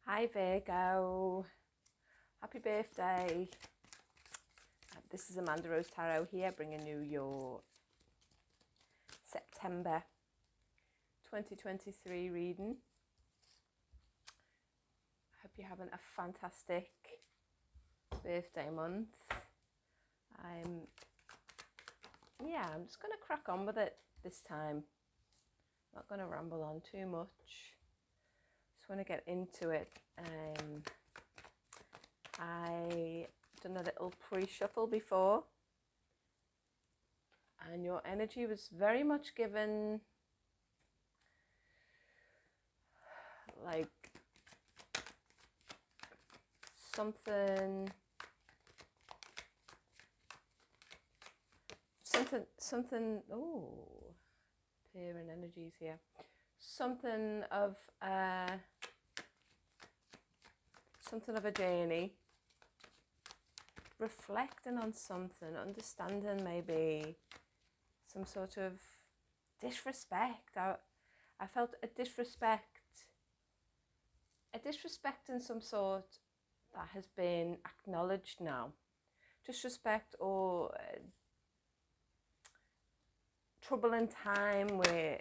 Hi Virgo, happy birthday. This is Amanda Rose Tarot here, bringing you your September 2023 reading. I hope you're having a fantastic birthday month. I'm just going to crack on with it this time. Not going to ramble on too much. Just want to get into it. I done a little pre-shuffle before, and your energy was very much given like something, oh, appearing energies here. Something of a journey, reflecting on something, understanding maybe some sort of disrespect. I felt a disrespect in some sort that has been acknowledged now. Disrespect or troubling time where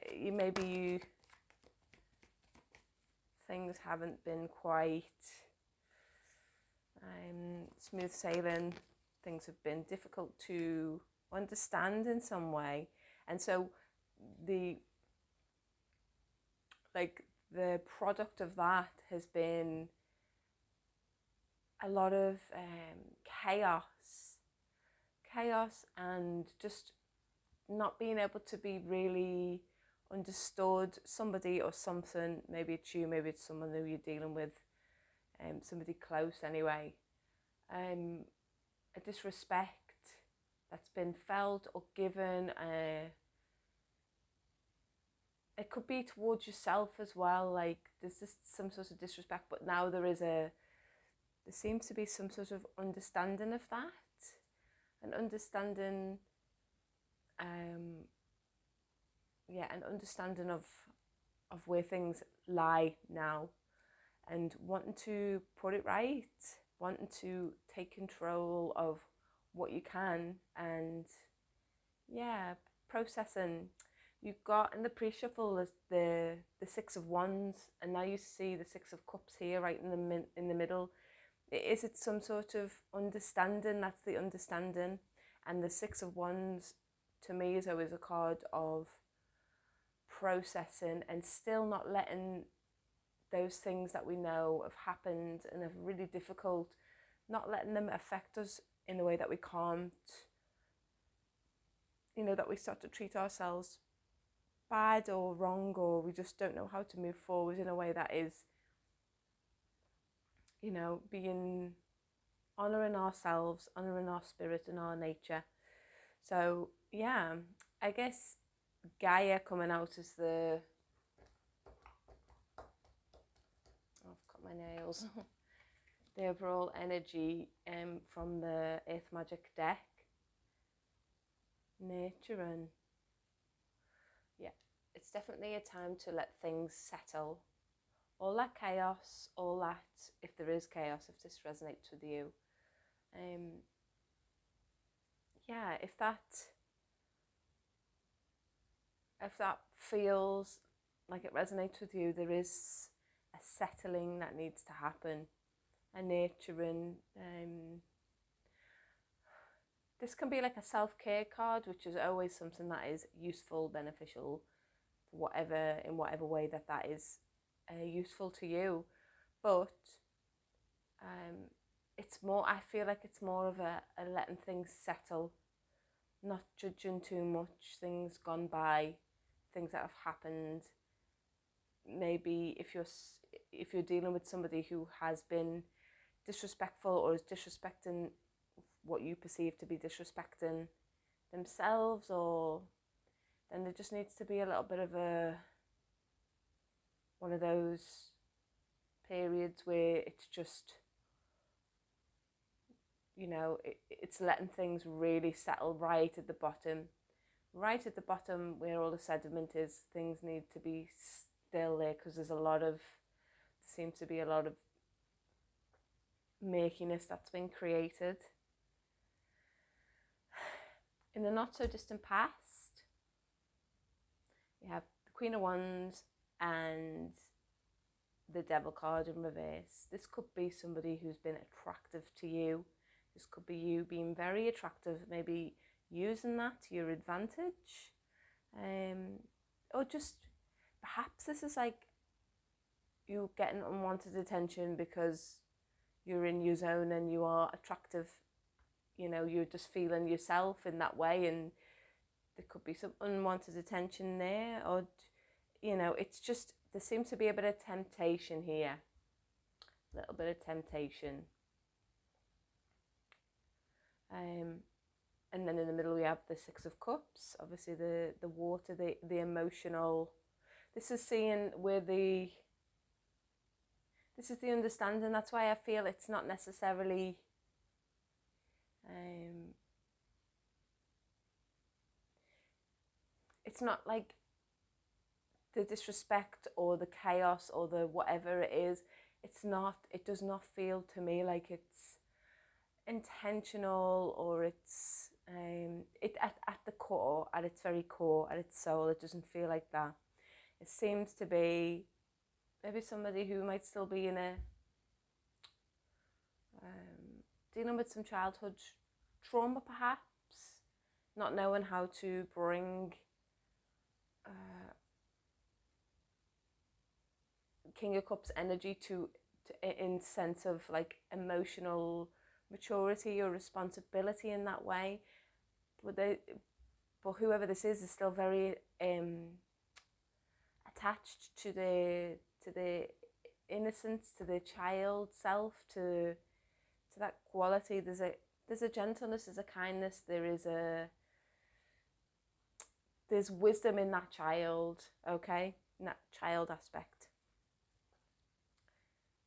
things haven't been quite smooth sailing. Things have been difficult to understand in some way, and so the product of that has been a lot of chaos and just not being able to be really understood. Somebody or something, maybe it's you, maybe it's someone who you're dealing with, somebody close anyway, a disrespect that's been felt or given. It could be towards yourself as well, like there's just some sort of disrespect, but now there seems to be some sort of understanding of that, an understanding an understanding of where things lie now, and wanting to put it right, wanting to take control of what you can, and processing. You got in the pre-shuffle the Six of Wands, and now you see the Six of Cups here, right in the middle. Is it some sort of understanding? That's the understanding. And the Six of Wands, to me, is always a card of processing and still not letting those things that we know have happened and are really difficult, not letting them affect us in a way that we can't, that we start to treat ourselves bad or wrong, or we just don't know how to move forward in a way that is, being honouring ourselves, honouring our spirit and our nature. So I guess Gaia coming out as I've cut my nails. The overall energy from the Earth Magic deck. Nurturing. It's definitely a time to let things settle. All that chaos, all that, if there is chaos, if this resonates with you, if that feels like it resonates with you, there is a settling that needs to happen, a nurturing. This can be like a self-care card, which is always something that is useful, beneficial, in whatever way that is useful to you. But I feel like it's more of a letting things settle, not judging too much, things gone by, things that have happened. Maybe if you're dealing with somebody who has been disrespectful or is disrespecting what you perceive to be disrespecting themselves, or then there just needs to be a little bit of one of those periods where it's just, it's letting things really settle right at the bottom where all the sediment is. Things need to be still there, because seems to be a lot of murkiness that's been created. In the not so distant past, you have the Queen of Wands and the Devil card in reverse. This could be somebody who's been attractive to you. This could be you being very attractive, maybe using that to your advantage. Or just perhaps this is like you getting unwanted attention because you're in your zone and you are attractive. You know, you're just feeling yourself in that way, and there could be some unwanted attention there. Or, you know, it's just, there seems to be a bit of temptation here. A little bit of temptation. And then in the middle we have the Six of Cups. Obviously the water, the emotional. This is seeing where this is the understanding. That's why I feel it's not necessarily it's not like the disrespect or the chaos or the whatever it is. It's not, it does not feel to me like it's intentional, or it's it at the core, at its very core, at its soul, it doesn't feel like that. It seems to be maybe somebody who might still be in a dealing with some childhood trauma, perhaps not knowing how to bring King of Cups energy to in sense of like emotional maturity or responsibility in that way. But whoever this is still very attached to the innocence, to the child self, to that quality. There's a gentleness, there's a kindness, there's wisdom in that child, okay, in that child aspect.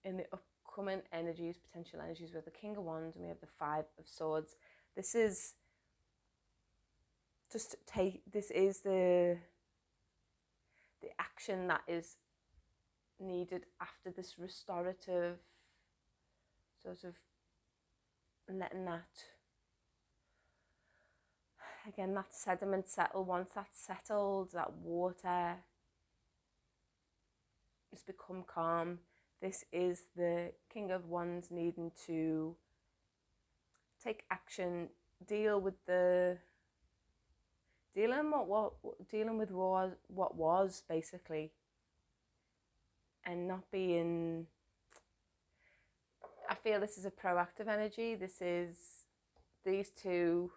In the upcoming energies, potential energies, with the King of Wands and we have the Five of Swords. This is just this is the action that is needed after this restorative sort of letting that, again, that sediment settle. Once that's settled, that water has become calm. This is the King of Wands needing to take action, dealing with what was basically, and not being. I feel this is a proactive energy. This is these two.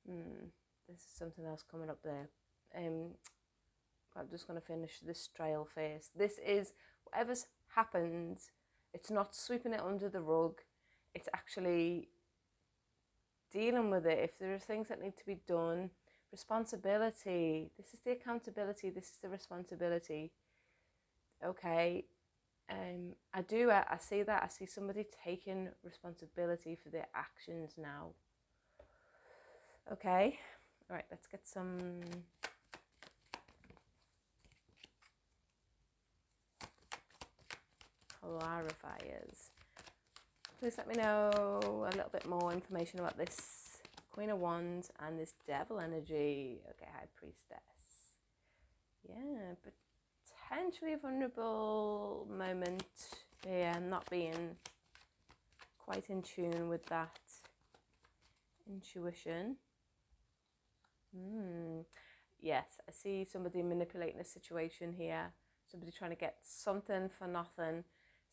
This is something else coming up there. I'm just going to finish this trail first. This is whatever's happened. It's not sweeping it under the rug. It's actually dealing with it. If there are things that need to be done, responsibility. This is the accountability. This is the responsibility. Okay. I see that. I see somebody taking responsibility for their actions now. Okay. All right. Let's get some clarifiers. Please let me know a little bit more information about this Queen of Wands and this Devil energy. Okay, High Priestess. Yeah, potentially a vulnerable moment here, not being quite in tune with that intuition. Yes, I see somebody manipulating a situation here. Somebody trying to get something for nothing.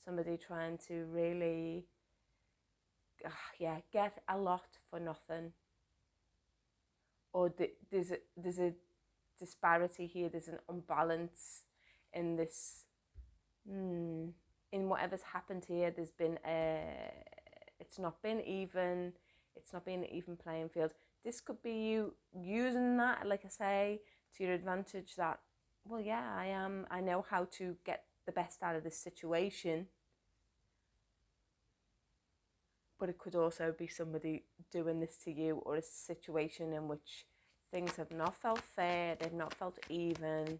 Somebody trying to really, get a lot for nothing. Or there's a disparity here. There's an imbalance in this, in whatever's happened here. There's been it's not been even. It's not been an even playing field. This could be you using that, like I say, to your advantage. That, well, yeah, I know how to get the best out of this situation. But it could also be somebody doing this to you, or a situation in which things have not felt fair, they've not felt even,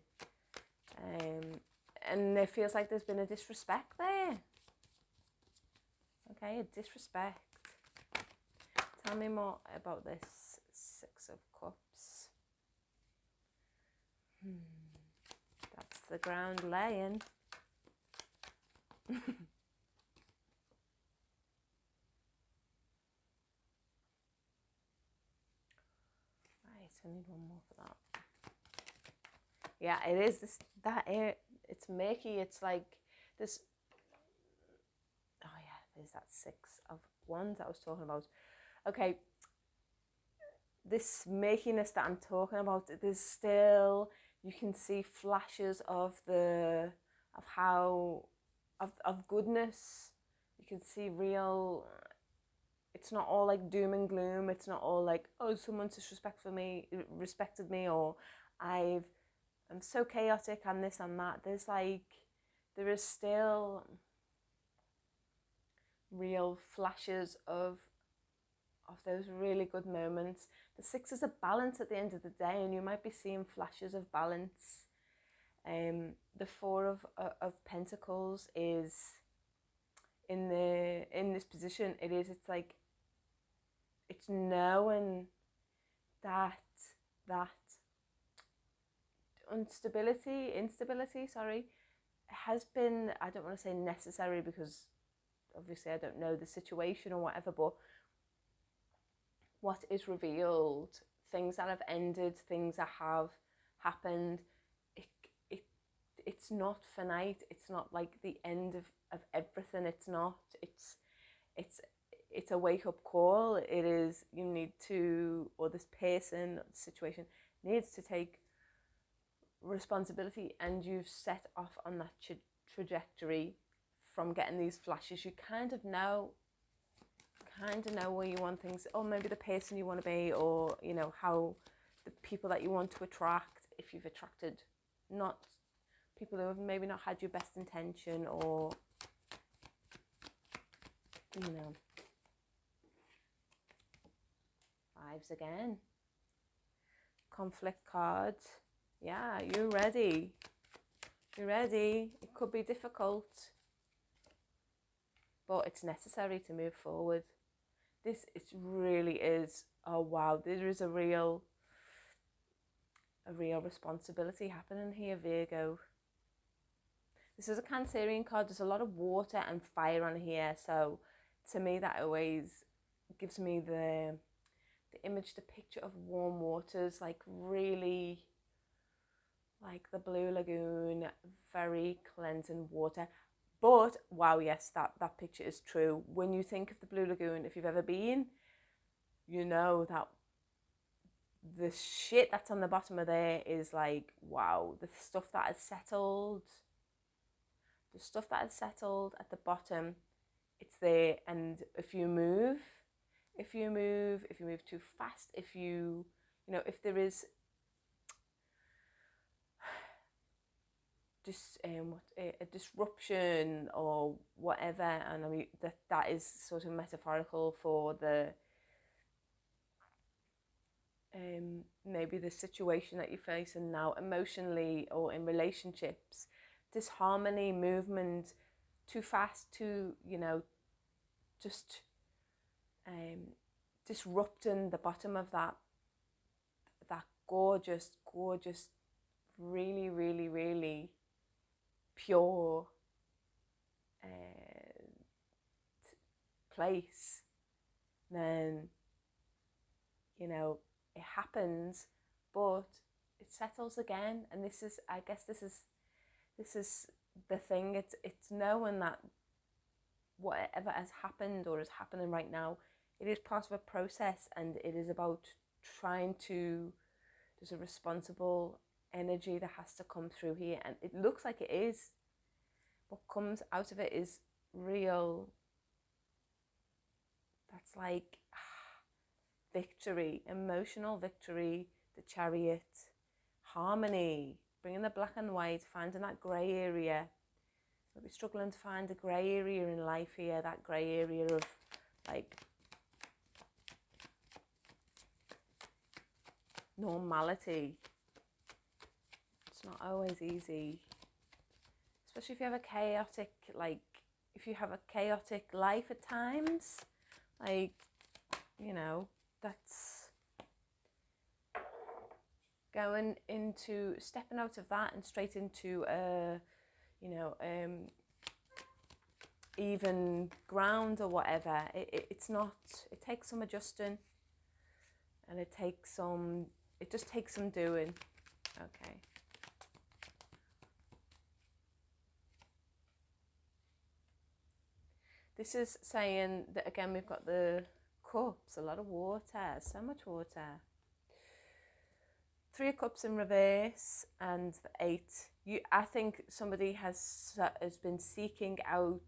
and it feels like there's been a disrespect there. Okay, a disrespect. Tell me more about this Six of Cups. That's the ground laying. Right, I need one more for that. Yeah, it is this that air. It's murky. It's like this. Oh yeah, there's that Six of Wands that I was talking about. Okay, this murkiness that I'm talking about. There's still, you can see flashes of goodness. You can see real. It's not all like doom and gloom. It's not all like, oh, someone's respected me, or I'm so chaotic and this and that. There is still real flashes of those really good moments. The Six is a balance at the end of the day, and you might be seeing flashes of balance. The Four of Pentacles is in this position. It's like, it's knowing that instability, sorry, has been, I don't want to say necessary, because obviously I don't know the situation or whatever, but what is revealed, things that have ended, things that have happened, it's not finite. It's not like the end of everything. It's not. It's a wake-up call. It is, you need to, or this person, or the situation needs to take responsibility, and you've set off on that trajectory from getting these flashes. You kind of know where you want things, or maybe the person you want to be, or how the people that you want to attract, if you've attracted not people who have maybe not had your best intention, or Fives again, conflict card. Yeah, you're ready. It could be difficult, but it's necessary to move forward. It really is. Oh wow, there is a real responsibility happening here, Virgo. This is a Cancerian card. There's a lot of water and fire on here, so to me that always gives me the image, the picture of warm waters, like really, like the blue lagoon, very cleansing water. But wow, yes, that picture is true. When you think of the blue lagoon, if you've ever been, you know that the shit that's on the bottom of there is like, wow, the stuff that is settled at the bottom, it's there. And if you move too fast, if if there is just a disruption or whatever, and I mean that is sort of metaphorical for the maybe the situation that you're facing now emotionally or in relationships, disharmony, movement, too fast, too just disrupting the bottom of that gorgeous, really, really, really pure place. Then it happens, but it settles again. And this is, I guess, this is the thing. It's knowing that whatever has happened or is happening right now, it is part of a process, and it is about trying to, there's a responsible energy that has to come through here, and it looks like it is. What comes out of it is real, that's like victory, emotional victory, the Chariot, harmony, bringing the black and white, finding that grey area. Maybe struggling to find a grey area in life here, that grey area of like normality. It's not always easy, especially if you have a chaotic, like if you have a chaotic life at times, like, you know, that's going into, stepping out of that and straight into even ground or whatever. It's not, it takes some adjusting, and it just takes some doing. Okay. This is saying that, again, we've got the cups, a lot of water, so much water. 3 of Cups in reverse and the 8. I think somebody has been seeking out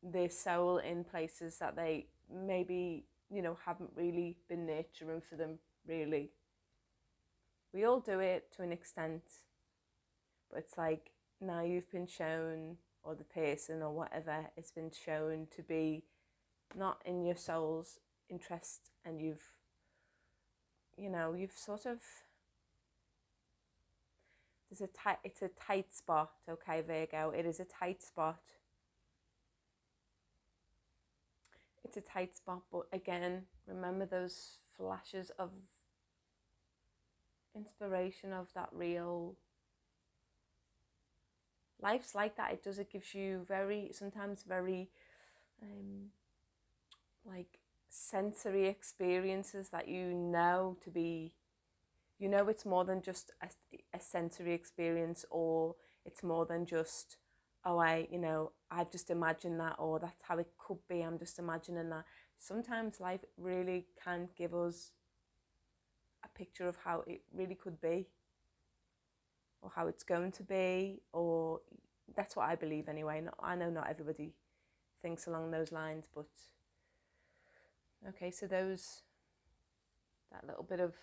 their soul in places that they maybe, haven't really been nurturing for them, really. We all do it to an extent, but it's like, now you've been shown, or the person or whatever has been shown to be not in your soul's interest, and you've sort of, it's a tight spot. Okay, Virgo, it is a tight spot. It's a tight spot, but again, remember those flashes of inspiration, of that real life's like that. It gives you sometimes very like sensory experiences that to be, it's more than just a sensory experience, or it's more than just, I've just imagined that, or that's how it could be, I'm just imagining that. Sometimes life really can give us a picture of how it really could be, or how it's going to be, or that's what I believe anyway. I know not everybody thinks along those lines, but okay, so that little bit of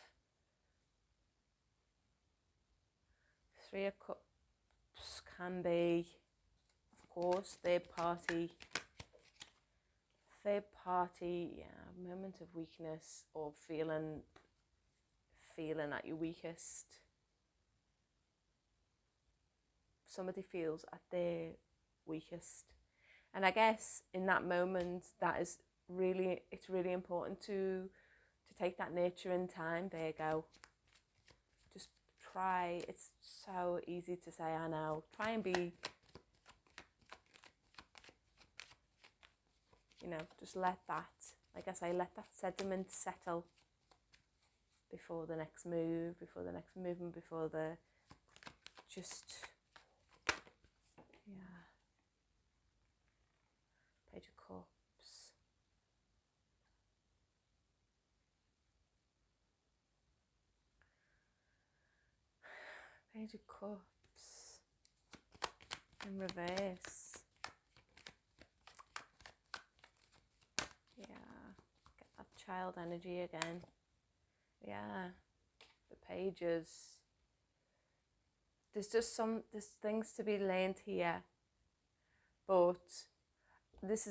3 of Cups can be, of course, third party, moment of weakness, or feeling at your weakest. Somebody feels at their weakest, and I guess in that moment, it's really important to take that nurturing time, Virgo. Just try, it's so easy to say, I know, try and be, just let that, like I say, let that sediment settle before the next move, before the next movement, before the, Page of Cups. Page of Cups in reverse. Yeah, get that child energy again. Yeah, the pages. There's things to be learned here, but there's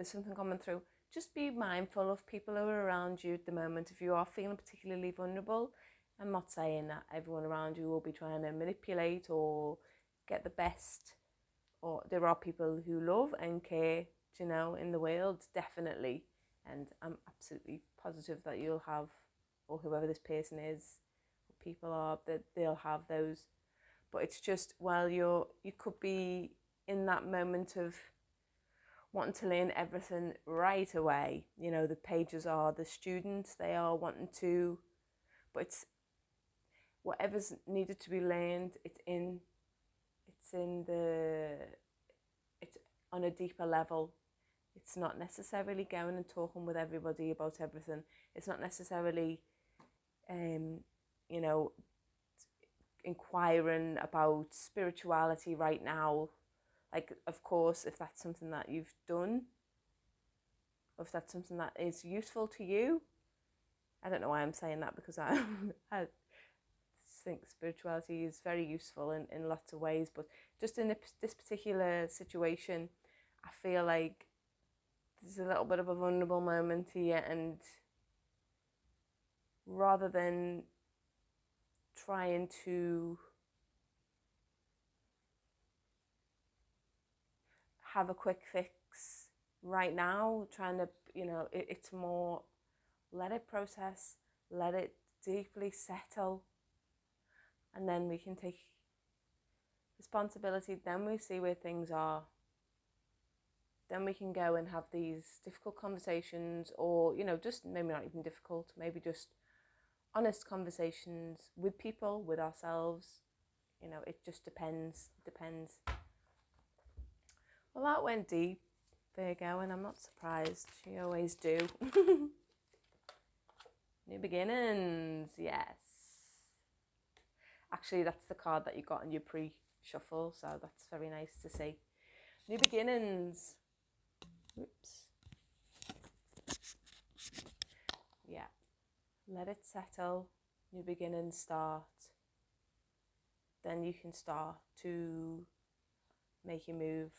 something coming through. Just be mindful of people who are around you at the moment. If you are feeling particularly vulnerable, I'm not saying that everyone around you will be trying to manipulate or get the best, or there are people who love and care, in the world, definitely. And I'm absolutely positive that you'll have, or whoever this person is, people are, that they'll have those. But it's just, while you could be in that moment of wanting to learn everything right away. The pages are the students, they are wanting to, but it's whatever's needed to be learned, it's on a deeper level. It's not necessarily going and talking with everybody about everything. It's not necessarily inquiring about spirituality right now. Like, of course, if that's something that you've done, or if that's something that is useful to you. I don't know why I'm saying that, because I think spirituality is very useful in lots of ways, but just in this particular situation, I feel like there's a little bit of a vulnerable moment here, and rather than trying to have a quick fix right now, trying to, you know, it's more let it process, let it deeply settle, and then we can take responsibility. Then we see where things are. Then we can go and have these difficult conversations, or, you know, just maybe not even difficult, maybe just honest conversations with people, with ourselves. You know, it just depends. Well, that went deep, Virgo, and I'm not surprised. You always do. New beginnings, yes. Actually, that's the card that you got in your pre-shuffle, so that's very nice to see. New beginnings. Oops. Yeah. Let it settle. New beginnings start. Then you can start to make your move.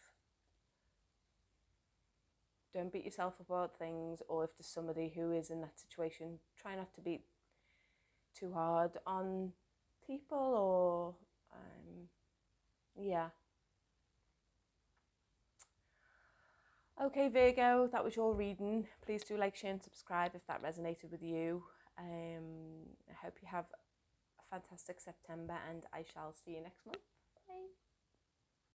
Don't beat yourself up about things, or if there's somebody who is in that situation, try not to be too hard on people, or yeah. Okay, Virgo, that was your reading. Please do like, share and subscribe if that resonated with you. I hope you have a fantastic September, and I shall see you next month. Bye.